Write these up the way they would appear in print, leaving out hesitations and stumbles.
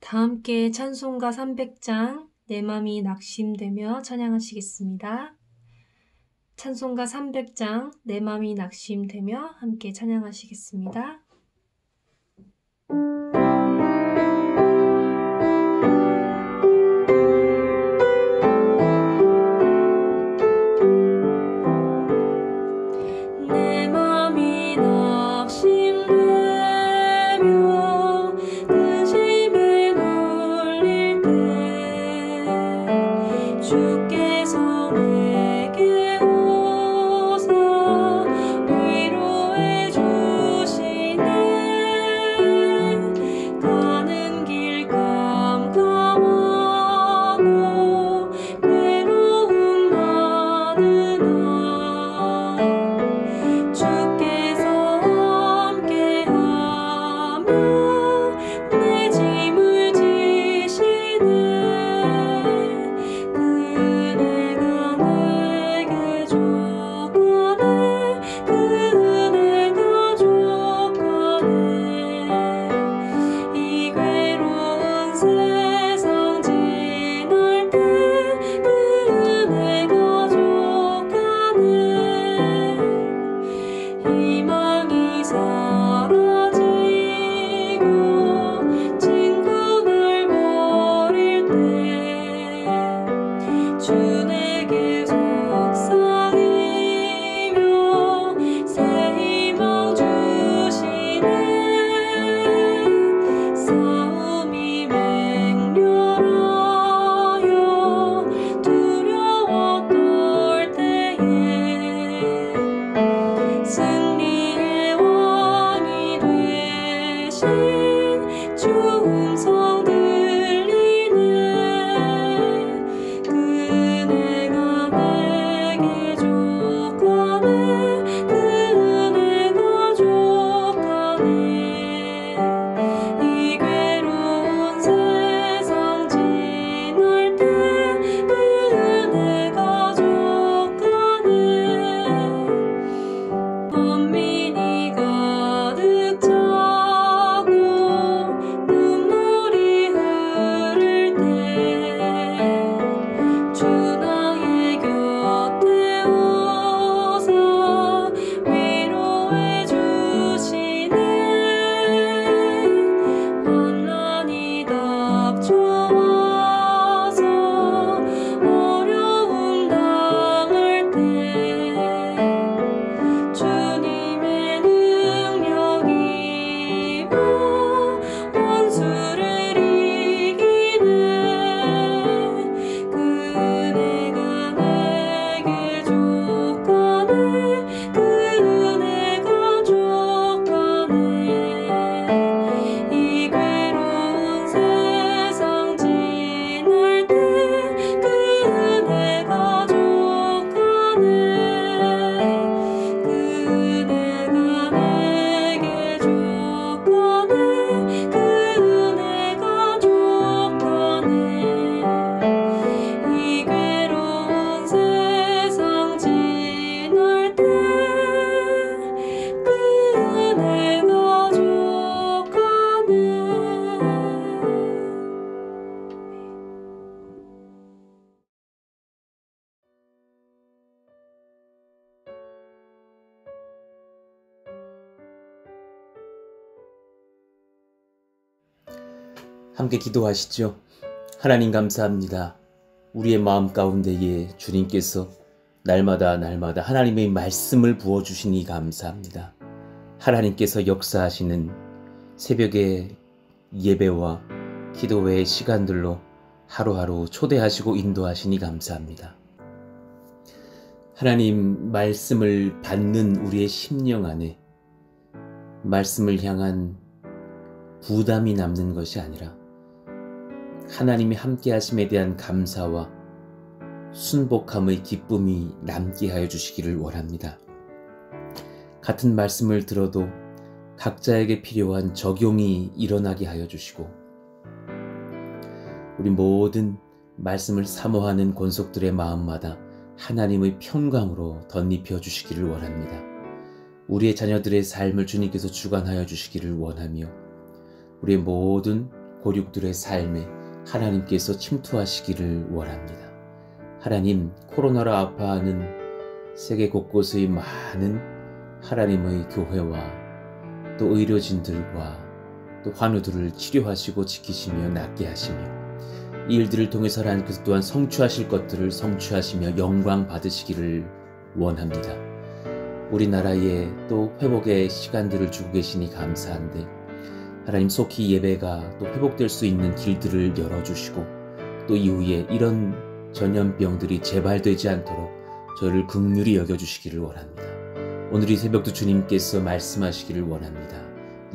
다 함께 찬송가 300장 내 맘이 낙심되며 찬양하시겠습니다. 찬송가 300장 내 맘이 낙심되며 함께 찬양하시겠습니다. 함께 기도하시죠. 하나님 감사합니다. 우리의 마음 가운데에 주님께서 날마다 하나님의 말씀을 부어주시니 감사합니다. 하나님께서 역사하시는 새벽의 예배와 기도회의 시간들로 하루하루 초대하시고 인도하시니 감사합니다. 하나님 말씀을 받는 우리의 심령 안에 말씀을 향한 부담이 남는 것이 아니라 하나님이 함께 하심에 대한 감사와 순복함의 기쁨이 남게 하여 주시기를 원합니다. 같은 말씀을 들어도 각자에게 필요한 적용이 일어나게 하여 주시고 우리 모든 말씀을 사모하는 권속들의 마음마다 하나님의 평강으로 덧입혀 주시기를 원합니다. 우리의 자녀들의 삶을 주님께서 주관하여 주시기를 원하며 우리의 모든 고륙들의 삶에 하나님께서 침투하시기를 원합니다. 하나님, 코로나로 아파하는 세계 곳곳의 많은 하나님의 교회와 또 의료진들과 또 환우들을 치료하시고 지키시며 낫게 하시며 이 일들을 통해서 하나님께서 또한 성취하실 것들을 성취하시며 영광 받으시기를 원합니다. 우리나라에 또 회복의 시간들을 주고 계시니 감사한데 하나님 속히 예배가 또 회복될 수 있는 길들을 열어주시고 또 이후에 이런 전염병들이 재발되지 않도록 저를 긍휼히 여겨주시기를 원합니다. 오늘 이 새벽도 주님께서 말씀하시기를 원합니다.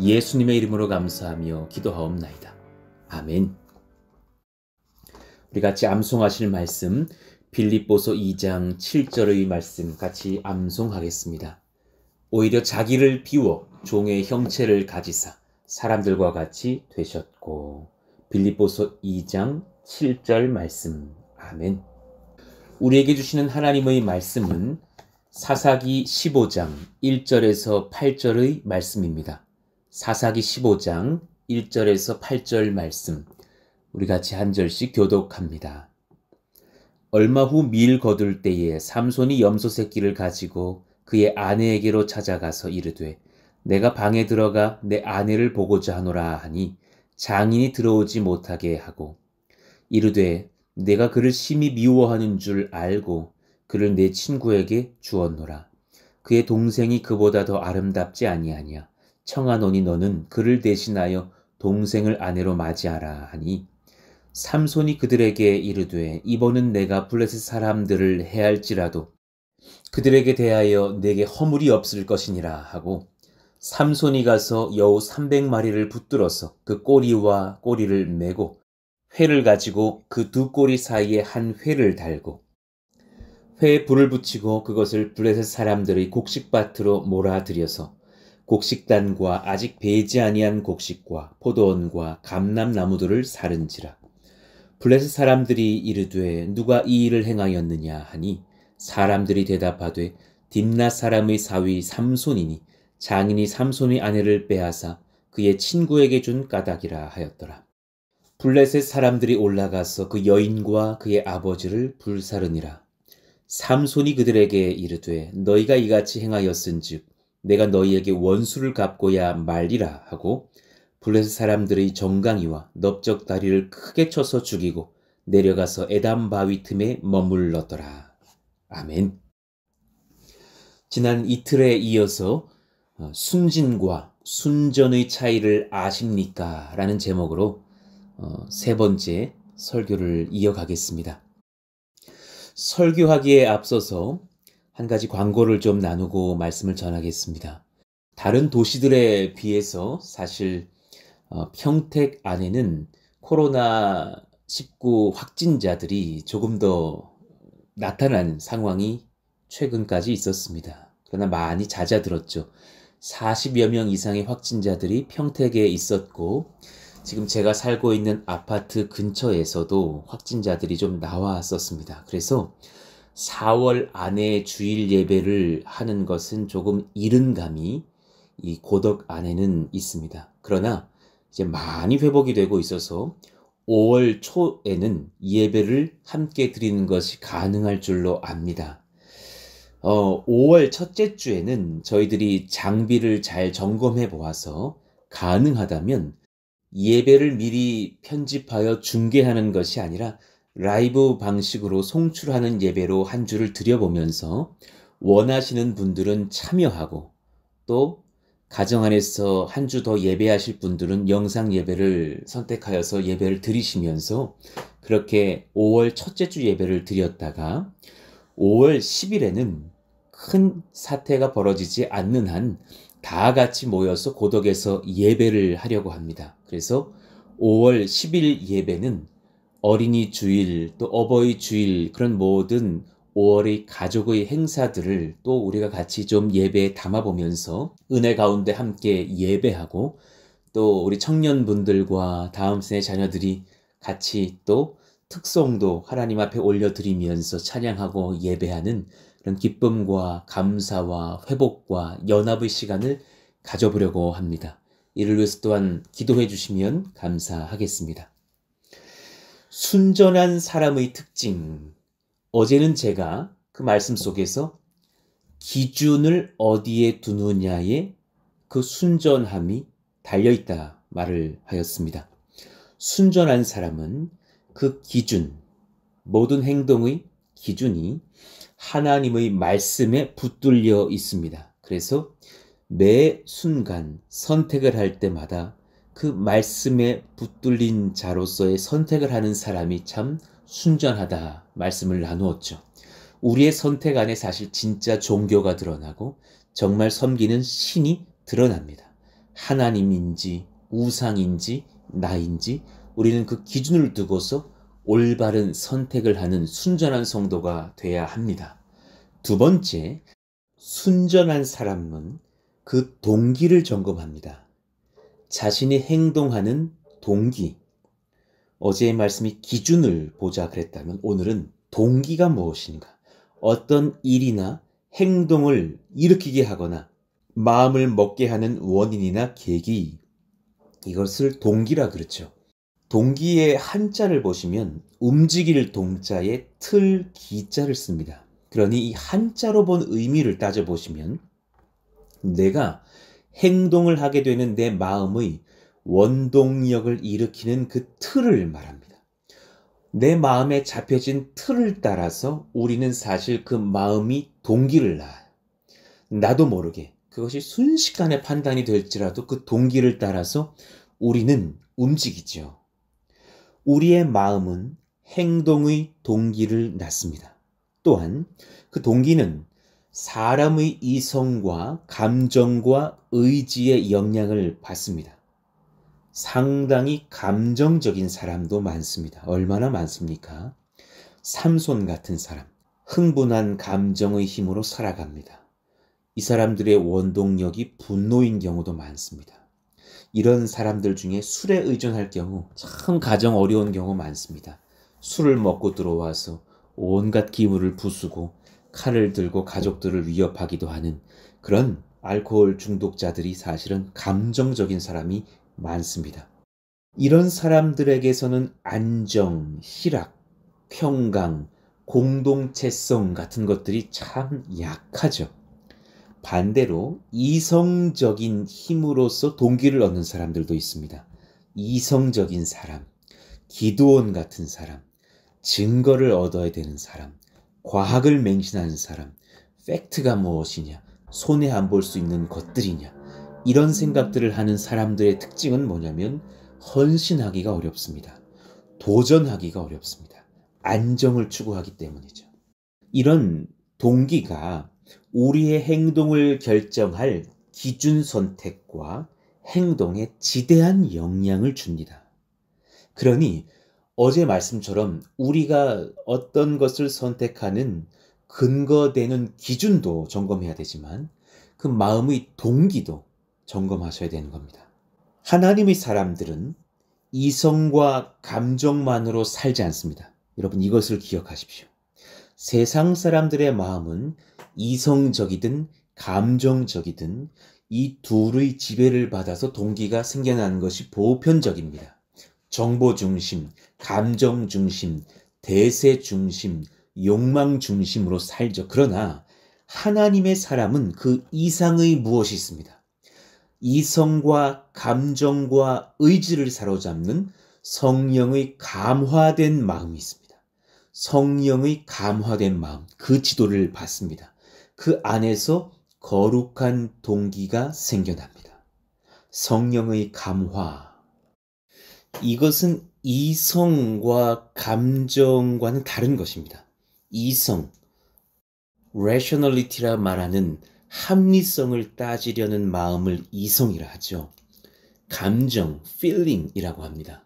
예수님의 이름으로 감사하며 기도하옵나이다. 아멘. 우리 같이 암송하실 말씀 빌립보서 2장 7절의 말씀 같이 암송하겠습니다. 오히려 자기를 비워 종의 형체를 가지사 사람들과 같이 되셨고. 빌립보서 2장 7절 말씀. 아멘. 우리에게 주시는 하나님의 말씀은 사사기 15장 1절에서 8절의 말씀입니다. 사사기 15장 1절에서 8절 말씀. 우리 같이 한 절씩 교독합니다. 얼마 후 밀 거둘 때에 삼손이 염소 새끼를 가지고 그의 아내에게로 찾아가서 이르되 내가 방에 들어가 내 아내를 보고자 하노라 하니 장인이 들어오지 못하게 하고 이르되 내가 그를 심히 미워하는 줄 알고 그를 내 친구에게 주었노라. 그의 동생이 그보다 더 아름답지 아니하냐. 청하노니 너는 그를 대신하여 동생을 아내로 맞이하라 하니 삼손이 그들에게 이르되 이번은 내가 블레셋 사람들을 해할지라도 그들에게 대하여 내게 허물이 없을 것이니라 하고 삼손이 가서 여우 300마리를 붙들어서 그 꼬리와 꼬리를 메고 회를 가지고 그 두 꼬리 사이에 한 회를 달고 회에 불을 붙이고 그것을 블레셋 사람들의 곡식밭으로 몰아들여서 곡식단과 아직 배지 아니한 곡식과 포도원과 감람나무들을 사른지라. 블레셋 사람들이 이르되 누가 이 일을 행하였느냐 하니 사람들이 대답하되 딥낫 사람의 사위 삼손이니 장인이 삼손의 아내를 빼앗아 그의 친구에게 준 까닭이라 하였더라. 블레셋 사람들이 올라가서 그 여인과 그의 아버지를 불사르니라. 삼손이 그들에게 이르되 너희가 이같이 행하였은즉 내가 너희에게 원수를 갚고야 말리라 하고 블레셋 사람들의 정강이와 넓적 다리를 크게 쳐서 죽이고 내려가서 에담 바위 틈에 머물렀더라. 아멘. 지난 이틀에 이어서 순진과 순전의 차이를 아십니까? 라는 제목으로 세 번째 설교를 이어가겠습니다. 설교하기에 앞서서 한 가지 광고를 좀 나누고 말씀을 전하겠습니다. 다른 도시들에 비해서 사실 평택 안에는 코로나19 확진자들이 조금 더 나타난 상황이 최근까지 있었습니다. 그러나 많이 잦아들었죠. 40여 명 이상의 확진자들이 평택에 있었고 지금 제가 살고 있는 아파트 근처에서도 확진자들이 좀 나왔었습니다. 그래서 4월 안에 주일 예배를 하는 것은 조금 이른 감이 이 고덕 안에는 있습니다. 그러나 이제 많이 회복이 되고 있어서 5월 초에는 예배를 함께 드리는 것이 가능할 줄로 압니다. 5월 첫째 주에는 저희들이 장비를 잘 점검해 보아서 가능하다면 예배를 미리 편집하여 중계하는 것이 아니라 라이브 방식으로 송출하는 예배로 한 주를 드려보면서 원하시는 분들은 참여하고 또 가정 안에서 한 주 더 예배하실 분들은 영상 예배를 선택하여서 예배를 드리시면서 그렇게 5월 첫째 주 예배를 드렸다가 5월 10일에는 큰 사태가 벌어지지 않는 한 다 같이 모여서 고덕에서 예배를 하려고 합니다. 그래서 5월 10일 예배는 어린이 주일 또 어버이 주일 그런 모든 5월의 가족의 행사들을 또 우리가 같이 좀 예배에 담아보면서 은혜 가운데 함께 예배하고 또 우리 청년분들과 다음 세대 자녀들이 같이 또 특송도 하나님 앞에 올려드리면서 찬양하고 예배하는 그런 기쁨과 감사와 회복과 연합의 시간을 가져보려고 합니다. 이를 위해서 또한 기도해 주시면 감사하겠습니다. 순전한 사람의 특징. 어제는 제가 그 말씀 속에서 기준을 어디에 두느냐에 그 순전함이 달려있다 말을 하였습니다. 순전한 사람은 그 기준, 모든 행동의 기준이 하나님의 말씀에 붙들려 있습니다. 그래서 매 순간 선택을 할 때마다 그 말씀에 붙들린 자로서의 선택을 하는 사람이 참 순전하다 말씀을 나누었죠. 우리의 선택 안에 사실 진짜 종교가 드러나고 정말 섬기는 신이 드러납니다. 하나님인지 우상인지 나인지 우리는 그 기준을 두고서 올바른 선택을 하는 순전한 성도가 돼야 합니다. 두 번째, 순전한 사람은 그 동기를 점검합니다. 자신이 행동하는 동기. 어제의 말씀이 기준을 보자 그랬다면 오늘은 동기가 무엇인가? 어떤 일이나 행동을 일으키게 하거나 마음을 먹게 하는 원인이나 계기, 이것을 동기라 그렇죠. 동기의 한자를 보시면 움직일 동자에 틀 기자를 씁니다. 그러니 이 한자로 본 의미를 따져보시면 내가 행동을 하게 되는 내 마음의 원동력을 일으키는 그 틀을 말합니다. 내 마음에 잡혀진 틀을 따라서 우리는 사실 그 마음이 동기를 낳아요. 나도 모르게 그것이 순식간에 판단이 될지라도 그 동기를 따라서 우리는 움직이죠. 우리의 마음은 행동의 동기를 낳습니다. 또한 그 동기는 사람의 이성과 감정과 의지의 영향을 받습니다. 상당히 감정적인 사람도 많습니다. 얼마나 많습니까? 삼손 같은 사람, 흥분한 감정의 힘으로 살아갑니다. 이 사람들의 원동력이 분노인 경우도 많습니다. 이런 사람들 중에 술에 의존할 경우 참 가정 어려운 경우 많습니다. 술을 먹고 들어와서 온갖 기물을 부수고 칼을 들고 가족들을 위협하기도 하는 그런 알코올 중독자들이 사실은 감정적인 사람이 많습니다. 이런 사람들에게서는 안정, 희락, 평강, 공동체성 같은 것들이 참 약하죠. 반대로 이성적인 힘으로써 동기를 얻는 사람들도 있습니다. 이성적인 사람, 기드온 같은 사람, 증거를 얻어야 되는 사람, 과학을 맹신하는 사람, 팩트가 무엇이냐, 손에 안 볼 수 있는 것들이냐, 이런 생각들을 하는 사람들의 특징은 뭐냐면 헌신하기가 어렵습니다. 도전하기가 어렵습니다. 안정을 추구하기 때문이죠. 이런 동기가 우리의 행동을 결정할 기준 선택과 행동에 지대한 영향을 줍니다. 그러니 어제 말씀처럼 우리가 어떤 것을 선택하는 근거되는 기준도 점검해야 되지만 그 마음의 동기도 점검하셔야 되는 겁니다. 하나님의 사람들은 이성과 감정만으로 살지 않습니다. 여러분 이것을 기억하십시오. 세상 사람들의 마음은 이성적이든 감정적이든 이 둘의 지배를 받아서 동기가 생겨나는 것이 보편적입니다. 정보 중심, 감정 중심, 대세 중심, 욕망 중심으로 살죠. 그러나 하나님의 사람은 그 이상의 무엇이 있습니다. 이성과 감정과 의지를 사로잡는 성령의 감화된 마음이 있습니다. 성령의 감화된 마음, 그 지도를 받습니다. 그 안에서 거룩한 동기가 생겨납니다. 성령의 감화. 이것은 이성과 감정과는 다른 것입니다. 이성, rationality라 말하는 합리성을 따지려는 마음을 이성이라 하죠. 감정, feeling이라고 합니다.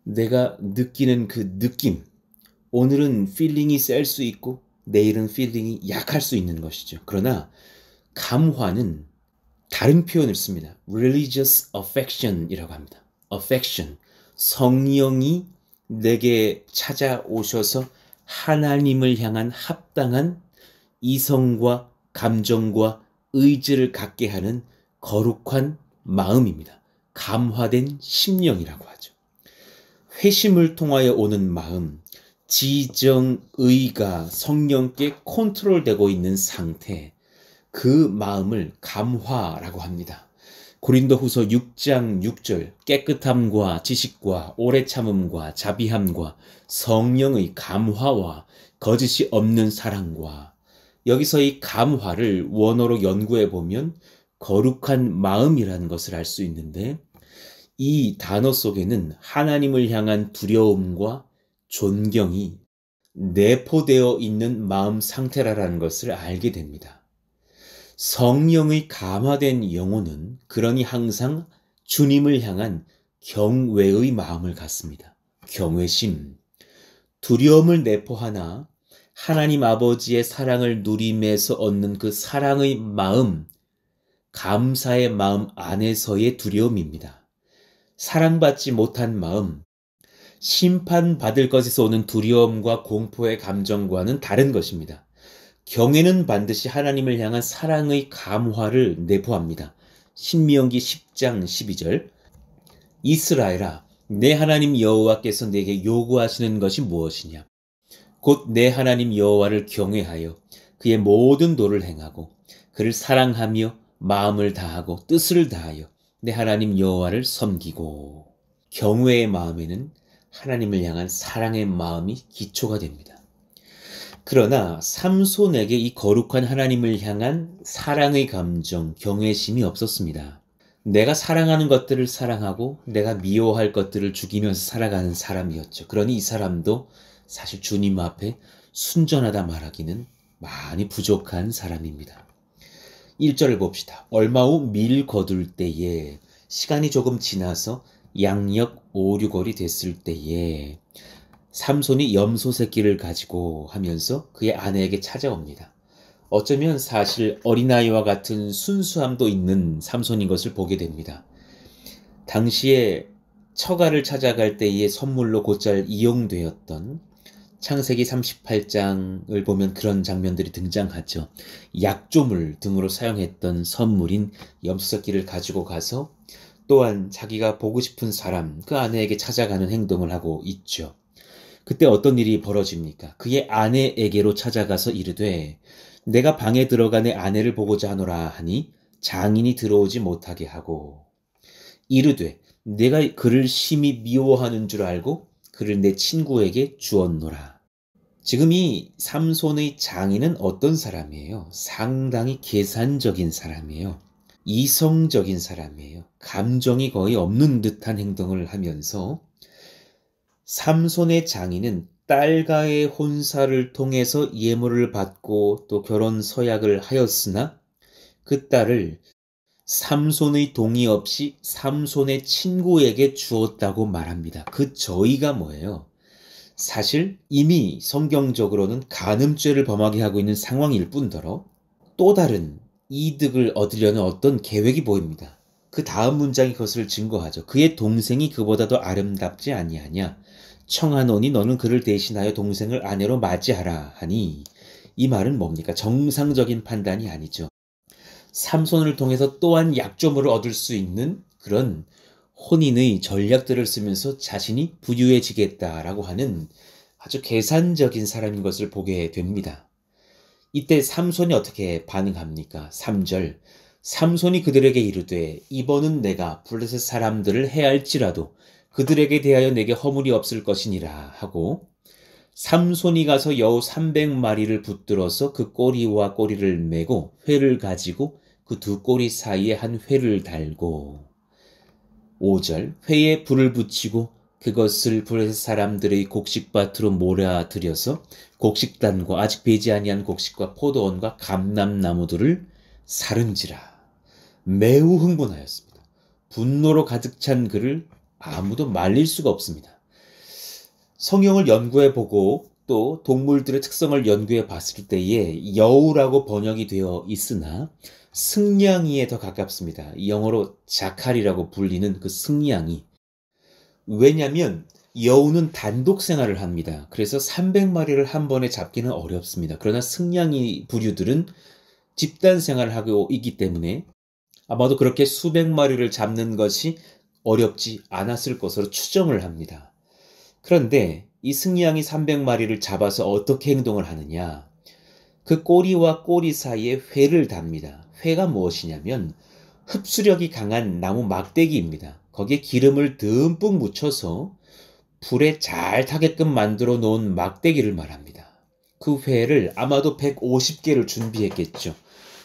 내가 느끼는 그 느낌, 오늘은 feeling이 셀 수 있고 내일은 feeling이 약할 수 있는 것이죠. 그러나 감화는 다른 표현을 씁니다. religious affection이라고 합니다. affection, 성령이 내게 찾아오셔서 하나님을 향한 합당한 이성과 감정과 의지를 갖게 하는 거룩한 마음입니다. 감화된 심령이라고 하죠. 회심을 통하여 오는 마음, 지정의가 성령께 컨트롤되고 있는 상태, 그 마음을 감화라고 합니다. 고린도후서 6장 6절, 깨끗함과 지식과 오래 참음과 자비함과 성령의 감화와 거짓이 없는 사랑과, 여기서 이 감화를 원어로 연구해 보면 거룩한 마음이라는 것을 알 수 있는데, 이 단어 속에는 하나님을 향한 두려움과 존경이 내포되어 있는 마음 상태라는 것을 알게 됩니다. 성령의 감화된 영혼은 그러니 항상 주님을 향한 경외의 마음을 갖습니다. 경외심, 두려움을 내포하나 하나님 아버지의 사랑을 누림에서 얻는 그 사랑의 마음, 감사의 마음 안에서의 두려움입니다. 사랑받지 못한 마음, 심판받을 것에서 오는 두려움과 공포의 감정과는 다른 것입니다. 경외는 반드시 하나님을 향한 사랑의 감화를 내포합니다. 신명기 10장 12절, 이스라엘아, 내 하나님 여호와께서 내게 요구하시는 것이 무엇이냐? 곧 내 하나님 여호와를 경외하여 그의 모든 도를 행하고 그를 사랑하며 마음을 다하고 뜻을 다하여 내 하나님 여호와를 섬기고. 경외의 마음에는 하나님을 향한 사랑의 마음이 기초가 됩니다. 그러나 삼손에게 이 거룩한 하나님을 향한 사랑의 감정, 경외심이 없었습니다. 내가 사랑하는 것들을 사랑하고 내가 미워할 것들을 죽이면서 살아가는 사람이었죠. 그러니 이 사람도 사실 주님 앞에 순전하다 말하기는 많이 부족한 사람입니다. 1절을 봅시다. 얼마 후 밀 거둘 때에, 시간이 조금 지나서 양력 5, 6월이 됐을 때에 삼손이 염소 새끼를 가지고 하면서 그의 아내에게 찾아옵니다. 어쩌면 사실 어린아이와 같은 순수함도 있는 삼손인 것을 보게 됩니다. 당시에 처가를 찾아갈 때의 선물로 곧잘 이용되었던 창세기 38장을 보면 그런 장면들이 등장하죠. 약조물 등으로 사용했던 선물인 염소새끼를 가지고 가서 또한 자기가 보고 싶은 사람, 그 아내에게 찾아가는 행동을 하고 있죠. 그때 어떤 일이 벌어집니까? 그의 아내에게로 찾아가서 이르되 내가 방에 들어가 내 아내를 보고자 하노라 하니 장인이 들어오지 못하게 하고, 이르되 내가 그를 심히 미워하는 줄 알고 그를 내 친구에게 주었노라. 지금 이 삼손의 장인은 어떤 사람이에요? 상당히 계산적인 사람이에요. 이성적인 사람이에요. 감정이 거의 없는 듯한 행동을 하면서, 삼손의 장인은 딸과의 혼사를 통해서 예물을 받고 또 결혼 서약을 하였으나 그 딸을 삼손의 동의 없이 삼손의 친구에게 주었다고 말합니다. 그 저희가 뭐예요? 사실 이미 성경적으로는 간음죄를 범하게 하고 있는 상황일 뿐더러 또 다른 이득을 얻으려는 어떤 계획이 보입니다. 그 다음 문장이 그것을 증거하죠. 그의 동생이 그보다 더 아름답지 아니하냐? 청하노니 너는 그를 대신하여 동생을 아내로 맞이하라 하니, 이 말은 뭡니까? 정상적인 판단이 아니죠. 삼손을 통해서 또한 약조물을 얻을 수 있는 그런 혼인의 전략들을 쓰면서 자신이 부유해지겠다라고 하는 아주 계산적인 사람인 것을 보게 됩니다. 이때 삼손이 어떻게 반응합니까? 3절, 삼손이 그들에게 이르되 이번은 내가 블레셋 사람들을 해할지라도 그들에게 대하여 내게 허물이 없을 것이니라 하고, 삼손이 가서 여우 300마리를 붙들어서 그 꼬리와 꼬리를 메고 회를 가지고 그 두 꼬리 사이에 한 회를 달고, 5절, 회에 불을 붙이고 그것을 블레셋 사람들의 곡식밭으로 몰아들여서 곡식단과 아직 배지 아니한 곡식과 포도원과 감람나무들을 사른지라. 매우 흥분하였습니다. 분노로 가득 찬 그를 아무도 말릴 수가 없습니다. 성경을 연구해 보고 또 동물들의 특성을 연구해 봤을 때에 여우라고 번역이 되어 있으나 승냥이에 더 가깝습니다. 영어로 자칼이라고 불리는 그 승냥이. 왜냐하면 여우는 단독 생활을 합니다. 그래서 300마리를 한 번에 잡기는 어렵습니다. 그러나 승냥이 부류들은 집단 생활을 하고 있기 때문에 아마도 그렇게 수백 마리를 잡는 것이 어렵지 않았을 것으로 추정을 합니다. 그런데 이 승냥이 300마리를 잡아서 어떻게 행동을 하느냐? 그 꼬리와 꼬리 사이에 회를 답니다. 회가 무엇이냐면 흡수력이 강한 나무 막대기입니다. 거기에 기름을 듬뿍 묻혀서 불에 잘 타게끔 만들어 놓은 막대기를 말합니다. 그 회를 아마도 150개를 준비했겠죠.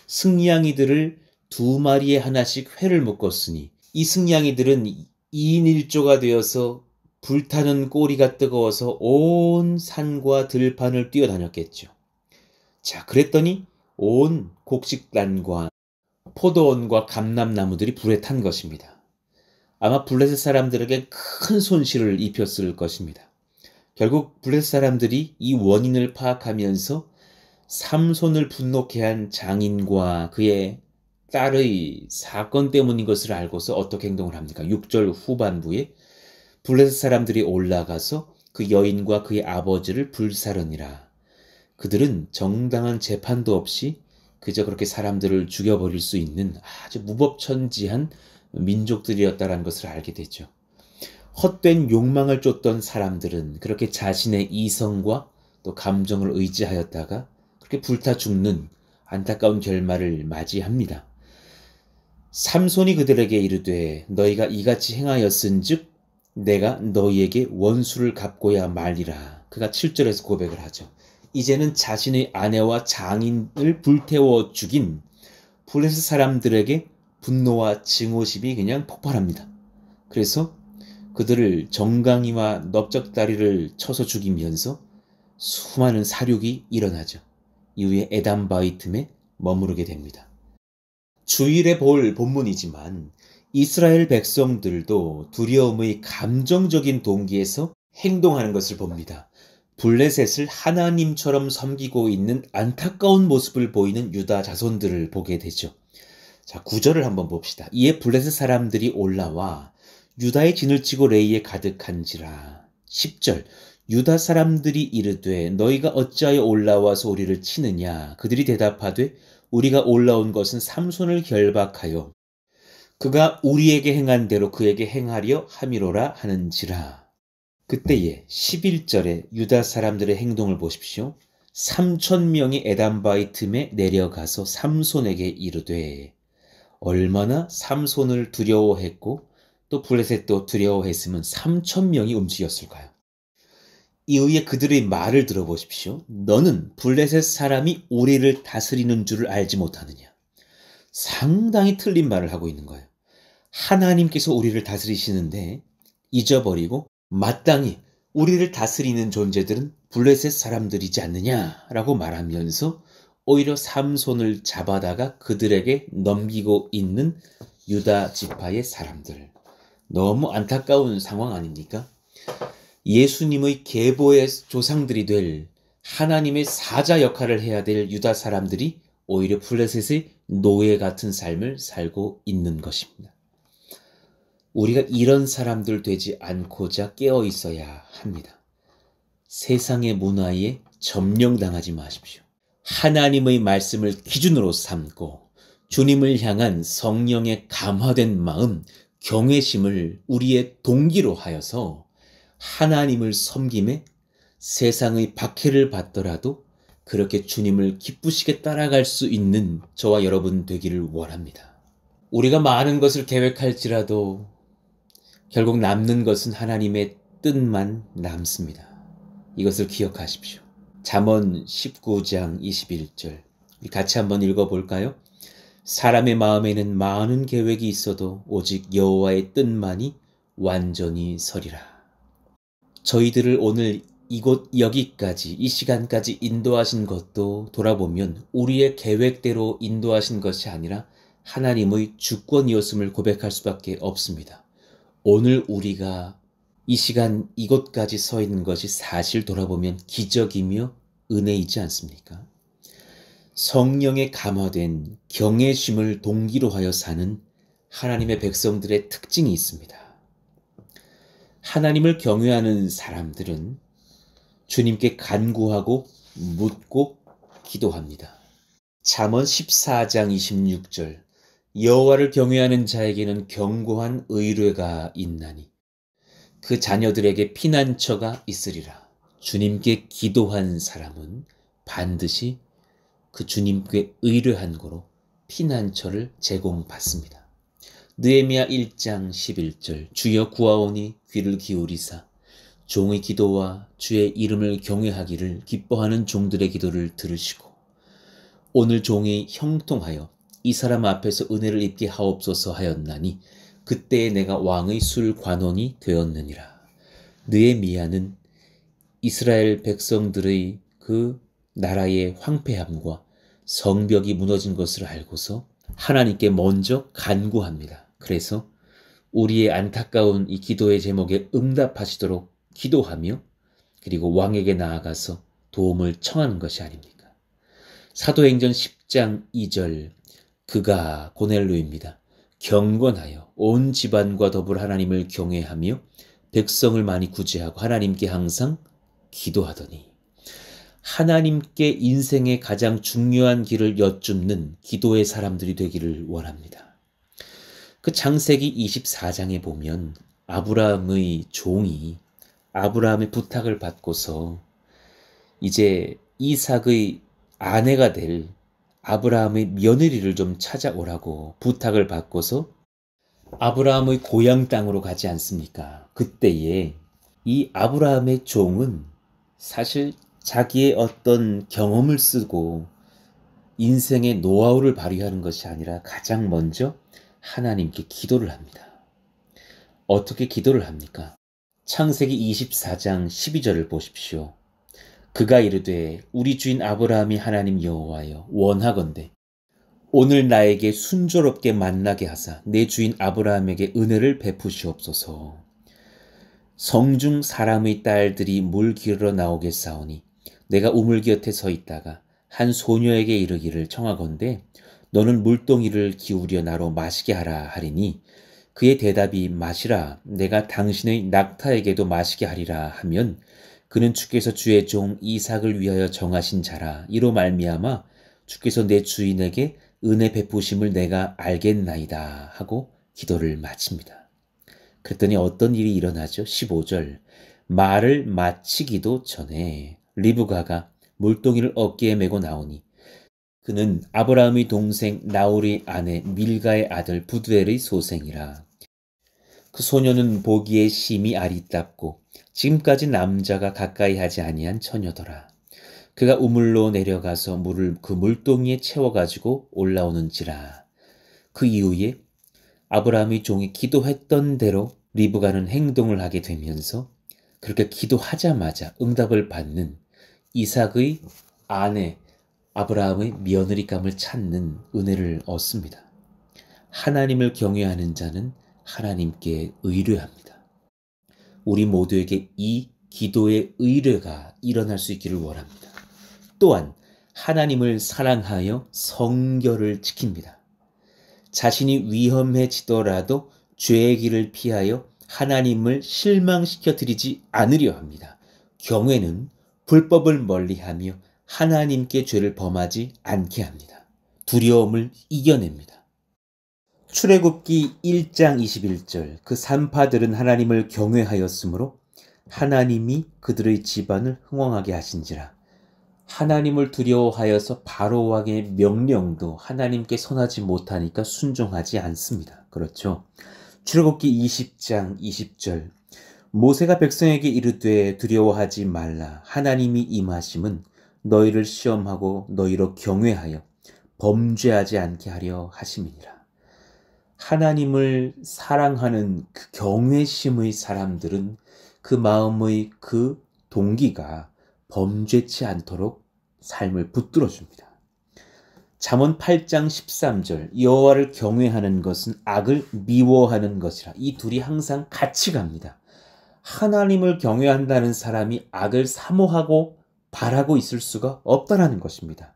승냥이들을 2마리에 하나씩 회를 묶었으니 이 승냥이들은 2인 1조가 되어서 불타는 꼬리가 뜨거워서 온 산과 들판을 뛰어다녔겠죠. 자, 그랬더니 온 곡식단과 포도원과 감람나무들이 불에 탄 것입니다. 아마 블레셋 사람들에게 큰 손실을 입혔을 것입니다. 결국 블레셋 사람들이 이 원인을 파악하면서 삼손을 분노케 한 장인과 그의 딸의 사건 때문인 것을 알고서 어떻게 행동을 합니까? 6절 후반부에 블레셋 사람들이 올라가서 그 여인과 그의 아버지를 불사르니라. 그들은 정당한 재판도 없이 그저 그렇게 사람들을 죽여버릴 수 있는 아주 무법천지한 민족들이었다는 것을 알게 되죠. 헛된 욕망을 쫓던 사람들은 그렇게 자신의 이성과 또 감정을 의지하였다가 그렇게 불타 죽는 안타까운 결말을 맞이합니다. 삼손이 그들에게 이르되 너희가 이같이 행하였은즉 내가 너희에게 원수를 갚고야 말리라. 그가 7절에서 고백을 하죠. 이제는 자신의 아내와 장인을 불태워 죽인 블레셋 사람들에게 분노와 증오심이 그냥 폭발합니다. 그래서 그들을 정강이와 넓적다리를 쳐서 죽이면서 수많은 사륙이 일어나죠. 이후에 에담바위 틈에 머무르게 됩니다. 주일에 볼 본문이지만 이스라엘 백성들도 두려움의 감정적인 동기에서 행동하는 것을 봅니다. 블레셋을 하나님처럼 섬기고 있는 안타까운 모습을 보이는 유다 자손들을 보게 되죠. 자, 9절을 한번 봅시다. 이에 블레셋 사람들이 올라와 유다의 진을 치고 레이에 가득한지라. 10절 유다 사람들이 이르되 너희가 어찌하여 올라와서 우리를 치느냐. 그들이 대답하되 우리가 올라온 것은 삼손을 결박하여 그가 우리에게 행한 대로 그에게 행하려 함이로라 하는지라. 그때에 11절에 유다 사람들의 행동을 보십시오. 3,000명이 에담바위 틈에 내려가서 삼손에게 이르되 얼마나 삼손을 두려워했고 또 블레셋도 두려워했으면 3,000명이 움직였을까요? 이후에 그들의 말을 들어보십시오. 너는 블레셋 사람이 우리를 다스리는 줄을 알지 못하느냐. 상당히 틀린 말을 하고 있는 거예요. 하나님께서 우리를 다스리시는데 잊어버리고 마땅히 우리를 다스리는 존재들은 블레셋 사람들이지 않느냐라고 말하면서 오히려 삼손을 잡아다가 그들에게 넘기고 있는 유다 지파의 사람들. 너무 안타까운 상황 아닙니까? 예수님의 계보의 조상들이 될 하나님의 사자 역할을 해야 될 유다 사람들이 오히려 블레셋의 노예 같은 삶을 살고 있는 것입니다. 우리가 이런 사람들 되지 않고자 깨어 있어야 합니다. 세상의 문화에 점령당하지 마십시오. 하나님의 말씀을 기준으로 삼고 주님을 향한 성령의 감화된 마음, 경외심을 우리의 동기로 하여서 하나님을 섬김에 세상의 박해를 받더라도 그렇게 주님을 기쁘시게 따라갈 수 있는 저와 여러분 되기를 원합니다. 우리가 많은 것을 계획할지라도 결국 남는 것은 하나님의 뜻만 남습니다. 이것을 기억하십시오. 잠언 19장 21절 같이 한번 읽어볼까요? 사람의 마음에는 많은 계획이 있어도 오직 여호와의 뜻만이 완전히 서리라. 저희들을 오늘 이곳 여기까지 이 시간까지 인도하신 것도 돌아보면 우리의 계획대로 인도하신 것이 아니라 하나님의 주권이었음을 고백할 수밖에 없습니다. 오늘 우리가 이 시간 이곳까지 서 있는 것이 사실 돌아보면 기적이며 은혜이지 않습니까? 성령에 감화된 경외심을 동기로 하여 사는 하나님의 백성들의 특징이 있습니다. 하나님을 경외하는 사람들은 주님께 간구하고 묻고 기도합니다. 잠언 14장 26절 여호와를 경외하는 자에게는 견고한 의뢰가 있나니 그 자녀들에게 피난처가 있으리라. 주님께 기도한 사람은 반드시 그 주님께 의뢰한 거로 피난처를 제공받습니다. 느헤미야 1장 11절 주여 구하오니 귀를 기울이사 종의 기도와 주의 이름을 경외하기를 기뻐하는 종들의 기도를 들으시고 오늘 종이 형통하여 이 사람 앞에서 은혜를 입게 하옵소서 하였나니 그때에 내가 왕의 술관원이 되었느니라. 느헤미야는 이스라엘 백성들의 그 나라의 황폐함과 성벽이 무너진 것을 알고서 하나님께 먼저 간구합니다. 그래서 우리의 안타까운 이 기도의 제목에 응답하시도록 기도하며 그리고 왕에게 나아가서 도움을 청하는 것이 아닙니까? 사도행전 10장 2절 그가 고넬료입니다. 경건하여 온 집안과 더불어 하나님을 경외하며 백성을 많이 구제하고 하나님께 항상 기도하더니 하나님께 인생의 가장 중요한 길을 여쭙는 기도의 사람들이 되기를 원합니다. 그 창세기 24장에 보면 아브라함의 종이 아브라함의 부탁을 받고서 이제 이삭의 아내가 될 아브라함의 며느리를 좀 찾아오라고 부탁을 받고서 아브라함의 고향 땅으로 가지 않습니까? 그때에 이 아브라함의 종은 사실 자기의 어떤 경험을 쓰고 인생의 노하우를 발휘하는 것이 아니라 가장 먼저 하나님께 기도를 합니다. 어떻게 기도를 합니까? 창세기 24장 12절을 보십시오. 그가 이르되 우리 주인 아브라함이 하나님 여호와여 원하건대 오늘 나에게 순조롭게 만나게 하사 내 주인 아브라함에게 은혜를 베푸시옵소서. 성중 사람의 딸들이 물 기르러 나오겠사오니 내가 우물 곁에 서 있다가 한 소녀에게 이르기를 청하건대 너는 물동이를 기울여 나로 마시게 하라 하리니 그의 대답이 마시라 내가 당신의 낙타에게도 마시게 하리라 하면 그는 주께서 주의 종 이삭을 위하여 정하신 자라 이로 말미암아 주께서 내 주인에게 은혜 베푸심을 내가 알겠나이다 하고 기도를 마칩니다. 그랬더니 어떤 일이 일어나죠? 15절 말을 마치기도 전에 리브가가 물동이를 어깨에 메고 나오니 그는 아브라함의 동생 나홀의 아내 밀가의 아들 부두엘의 소생이라. 그 소녀는 보기에 심히 아리답고 지금까지 남자가 가까이 하지 아니한 처녀더라. 그가 우물로 내려가서 물을 그 물동이에 채워가지고 올라오는지라. 그 이후에 아브라함의 종이 기도했던 대로 리브가는 행동을 하게 되면서 그렇게 기도하자마자 응답을 받는 이삭의 아내 아브라함의 며느리감을 찾는 은혜를 얻습니다. 하나님을 경외하는 자는 하나님께 의뢰합니다. 우리 모두에게 이 기도의 의뢰가 일어날 수 있기를 원합니다. 또한 하나님을 사랑하여 성결을 지킵니다. 자신이 위험해지더라도 죄의 길을 피하여 하나님을 실망시켜 드리지 않으려 합니다. 경외는 불법을 멀리하며 하나님께 죄를 범하지 않게 합니다. 두려움을 이겨냅니다. 출애굽기 1장 21절 그 산파들은 하나님을 경외하였으므로 하나님이 그들의 집안을 흥왕하게 하신지라. 하나님을 두려워하여서 바로 왕의 명령도 하나님께 선하지 못하니까 순종하지 않습니다. 그렇죠. 출애굽기 20장 20절 모세가 백성에게 이르되 두려워하지 말라. 하나님이 임하심은 너희를 시험하고 너희로 경외하여 범죄하지 않게 하려 하심이니라. 하나님을 사랑하는 그 경외심의 사람들은 그 마음의 그 동기가 범죄치 않도록 삶을 붙들어 줍니다. 잠언 8장 13절 여호와를 경외하는 것은 악을 미워하는 것이라. 이 둘이 항상 같이 갑니다. 하나님을 경외한다는 사람이 악을 사모하고 바라고 있을 수가 없다는 것입니다.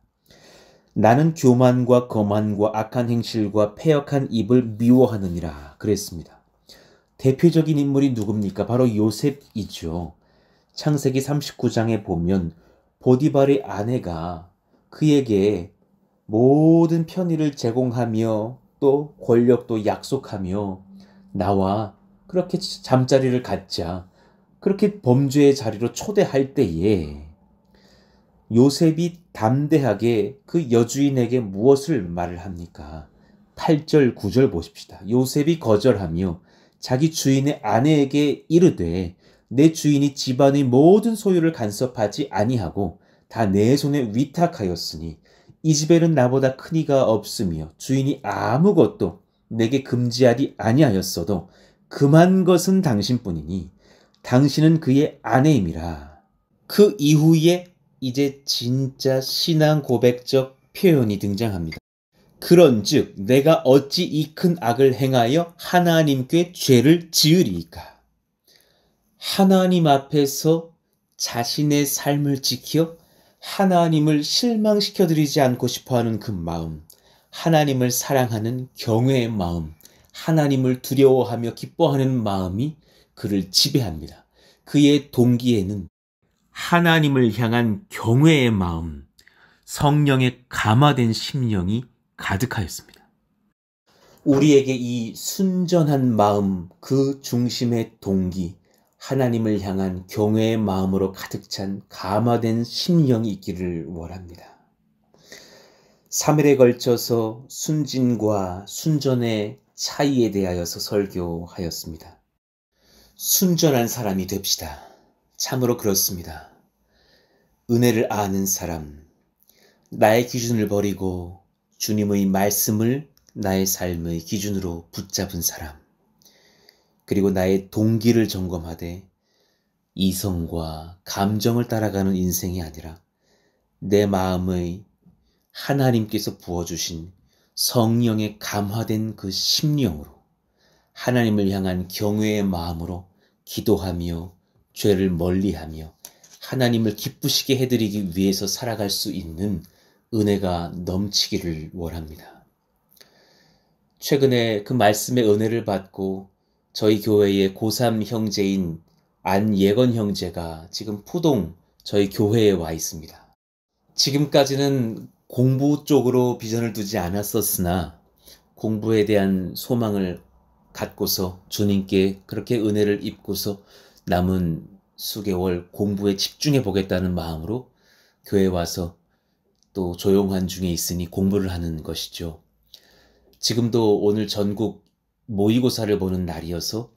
나는 교만과 거만과 악한 행실과 패역한 입을 미워하느니라 그랬습니다. 대표적인 인물이 누굽니까? 바로 요셉이죠. 창세기 39장에 보면 보디발의 아내가 그에게 모든 편의를 제공하며 축복도 권력도 약속하며 나와 그렇게 잠자리를 갖자, 그렇게 범죄의 자리로 초대할 때에 요셉이 담대하게 그 여주인에게 무엇을 말을 합니까? 8절 9절 보십시다. 요셉이 거절하며 자기 주인의 아내에게 이르되 내 주인이 집안의 모든 소유를 간섭하지 아니하고 다 내 손에 위탁하였으니 이 집에는 나보다 큰 이가 없으며 주인이 아무것도 내게 금지하리 아니하였어도 금한 것은 당신뿐이니 당신은 그의 아내임이라. 그 이후에 이제 진짜 신앙 고백적 표현이 등장합니다. 그런즉 내가 어찌 이 큰 악을 행하여 하나님께 죄를 지으리이까. 하나님 앞에서 자신의 삶을 지켜 하나님을 실망시켜드리지 않고 싶어하는 그 마음, 하나님을 사랑하는 경외의 마음, 하나님을 두려워하며 기뻐하는 마음이 그를 지배합니다. 그의 동기에는 하나님을 향한 경외의 마음, 성령의 감화된 심령이 가득하였습니다. 우리에게 이 순전한 마음, 그 중심의 동기, 하나님을 향한 경외의 마음으로 가득 찬 감화된 심령이 있기를 원합니다. 3일에 걸쳐서 순진과 순전의 차이에 대하여서 설교하였습니다. 순전한 사람이 됩시다. 참으로 그렇습니다. 은혜를 아는 사람, 나의 기준을 버리고 주님의 말씀을 나의 삶의 기준으로 붙잡은 사람, 그리고 나의 동기를 점검하되 이성과 감정을 따라가는 인생이 아니라 내 마음의 하나님께서 부어주신 성령의 감화된 그 심령으로 하나님을 향한 경외의 마음으로 기도하며 죄를 멀리하며 하나님을 기쁘시게 해드리기 위해서 살아갈 수 있는 은혜가 넘치기를 원합니다. 최근에 그 말씀의 은혜를 받고 저희 교회의 고3 형제인 안예건 형제가 지금 푸동 저희 교회에 와 있습니다. 지금까지는 공부 쪽으로 비전을 두지 않았었으나 공부에 대한 소망을 갖고서 주님께 그렇게 은혜를 입고서 남은 수개월 공부에 집중해 보겠다는 마음으로 교회에 와서 또 조용한 중에 있으니 공부를 하는 것이죠. 지금도 오늘 전국 모의고사를 보는 날이어서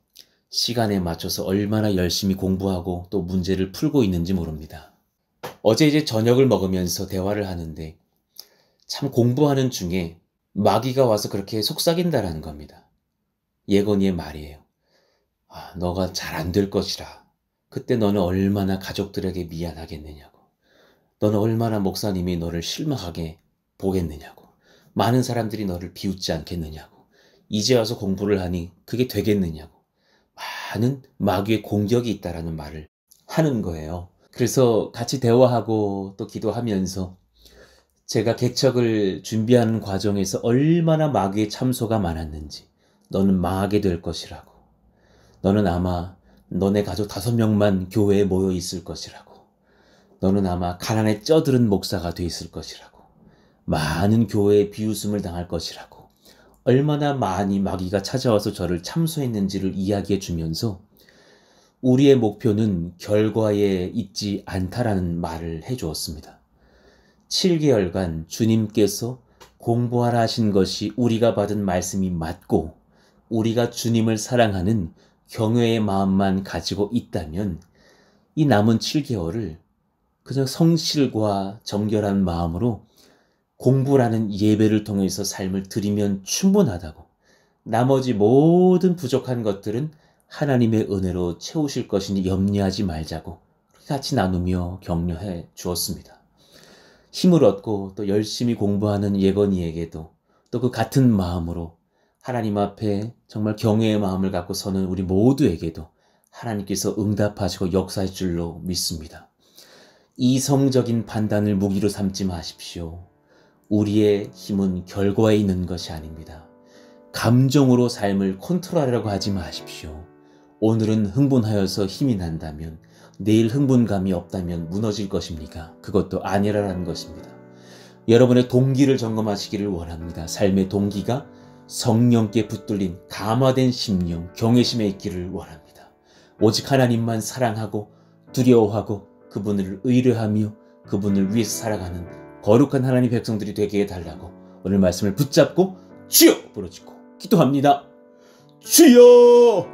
시간에 맞춰서 얼마나 열심히 공부하고 또 문제를 풀고 있는지 모릅니다. 어제 이제 저녁을 먹으면서 대화를 하는데 참 공부하는 중에 마귀가 와서 그렇게 속삭인다라는 겁니다. 예건이의 말이에요. 너가 잘 안 될 것이라. 그때 너는 얼마나 가족들에게 미안하겠느냐고. 너는 얼마나 목사님이 너를 실망하게 보겠느냐고. 많은 사람들이 너를 비웃지 않겠느냐고. 이제 와서 공부를 하니 그게 되겠느냐고. 많은 마귀의 공격이 있다라는 말을 하는 거예요. 그래서 같이 대화하고 또 기도하면서 제가 개척을 준비하는 과정에서 얼마나 마귀의 참소가 많았는지, 너는 망하게 될 것이라고, 너는 아마 너네 가족 5명만 교회에 모여 있을 것이라고, 너는 아마 가난에 쪄들은 목사가 돼 있을 것이라고, 많은 교회에 비웃음을 당할 것이라고, 얼마나 많이 마귀가 찾아와서 저를 참소했는지를 이야기해 주면서 우리의 목표는 결과에 있지 않다라는 말을 해 주었습니다. 7개월간 주님께서 공부하라 하신 것이 우리가 받은 말씀이 맞고 우리가 주님을 사랑하는 경외의 마음만 가지고 있다면 이 남은 7개월을 그저 성실과 정결한 마음으로 공부라는 예배를 통해서 삶을 드리면 충분하다고, 나머지 모든 부족한 것들은 하나님의 은혜로 채우실 것이니 염려하지 말자고 같이 나누며 격려해 주었습니다. 힘을 얻고 또 열심히 공부하는 예건이에게도 또 그 같은 마음으로 하나님 앞에 정말 경외의 마음을 갖고 서는 우리 모두에게도 하나님께서 응답하시고 역사할 줄로 믿습니다. 이성적인 판단을 무기로 삼지 마십시오. 우리의 힘은 결과에 있는 것이 아닙니다. 감정으로 삶을 컨트롤하려고 하지 마십시오. 오늘은 흥분하여서 힘이 난다면 내일 흥분감이 없다면 무너질 것입니까? 그것도 아니라는 것입니다. 여러분의 동기를 점검하시기를 원합니다. 삶의 동기가 성령께 붙들린 감화된 심령, 경외심에 있기를 원합니다. 오직 하나님만 사랑하고 두려워하고 그분을 의뢰하며 그분을 위해서 살아가는 거룩한 하나님 백성들이 되게 해달라고 오늘 말씀을 붙잡고 주여 부르짖고 기도합니다. 주여!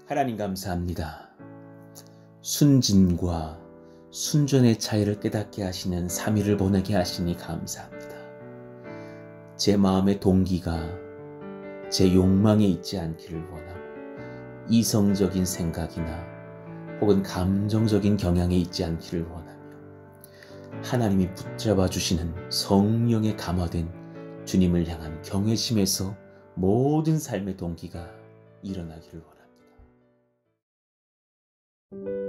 하나님 감사합니다. 순진과 순전의 차이를 깨닫게 하시는 3일을 보내게 하시니 감사합니다. 제 마음의 동기가 제 욕망에 있지 않기를 원하고 이성적인 생각이나 혹은 감정적인 경향에 있지 않기를 원하며 하나님이 붙잡아 주시는 성령에 감화된 주님을 향한 경외심에서 모든 삶의 동기가 일어나기를 원합니다.